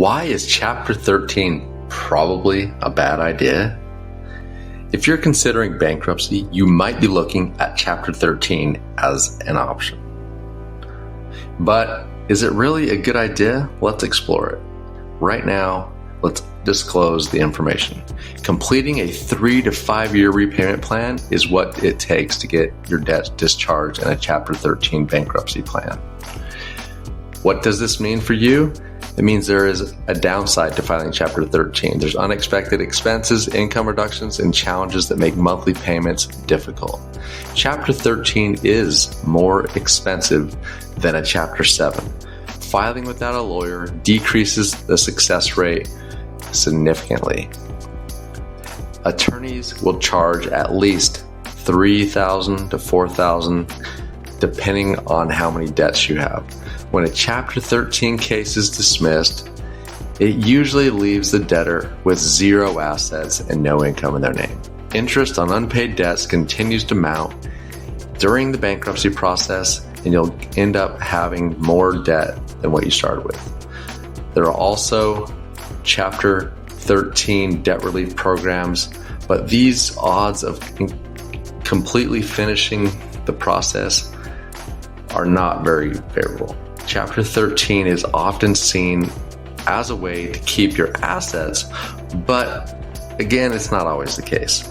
Why is Chapter 13 probably a bad idea? If you're considering bankruptcy, you might be looking at Chapter 13 as an option. But is it really a good idea? Let's explore it. Right now, let's disclose the information. Completing a 3 to 5 year repayment plan is what it takes to get your debt discharged in a Chapter 13 bankruptcy plan. What does this mean for you? It means there is a downside to filing Chapter 13. There's unexpected expenses, income reductions, and challenges that make monthly payments difficult. Chapter 13 is more expensive than a Chapter 7. Filing without a lawyer decreases the success rate significantly. Attorneys will charge at least $3,000 to $4,000 depending on how many debts you have. When a Chapter 13 case is dismissed, it usually leaves the debtor with zero assets and no income in their name. Interest on unpaid debts continues to mount during the bankruptcy process, and you'll end up having more debt than what you started with. There are also Chapter 13 debt relief programs, but these odds of completely finishing the process are not very favorable. Chapter 13 is often seen as a way to keep your assets, but again, it's not always the case.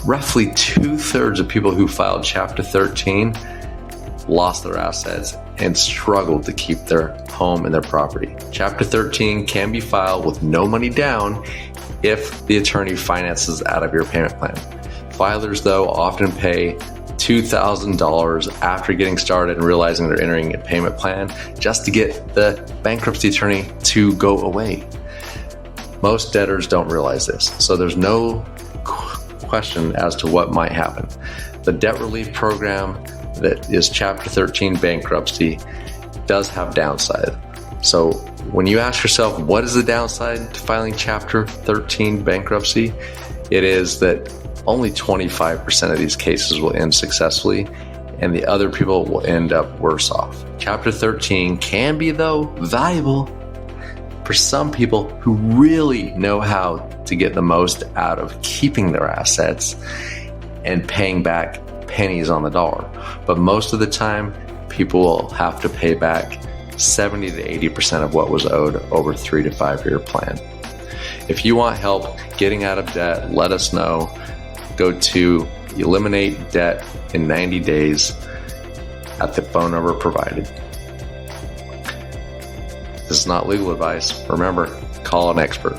Roughly 2/3 of people who filed Chapter 13 lost their assets and struggled to keep their home and their property. Chapter 13 can be filed with no money down if the attorney finances out of your payment plan. Filers, though, often pay $2,000 after getting started and realizing they're entering a payment plan just to get the bankruptcy attorney to go away. Most debtors don't realize this, so there's no question as to what might happen. The debt relief program that is Chapter 13 bankruptcy does have downside. So when you ask yourself, what is the downside to filing Chapter 13 bankruptcy? It is that only 25% of these cases will end successfully, and the other people will end up worse off. Chapter 13 can be, though, valuable for some people who really know how to get the most out of keeping their assets and paying back pennies on the dollar. But most of the time, people will have to pay back 70 to 80% of what was owed over a 3 to 5 year plan. If you want help getting out of debt, let us know. Go to Eliminate Debt in 90 Days at the phone number provided. This is not legal advice. Remember, call an expert.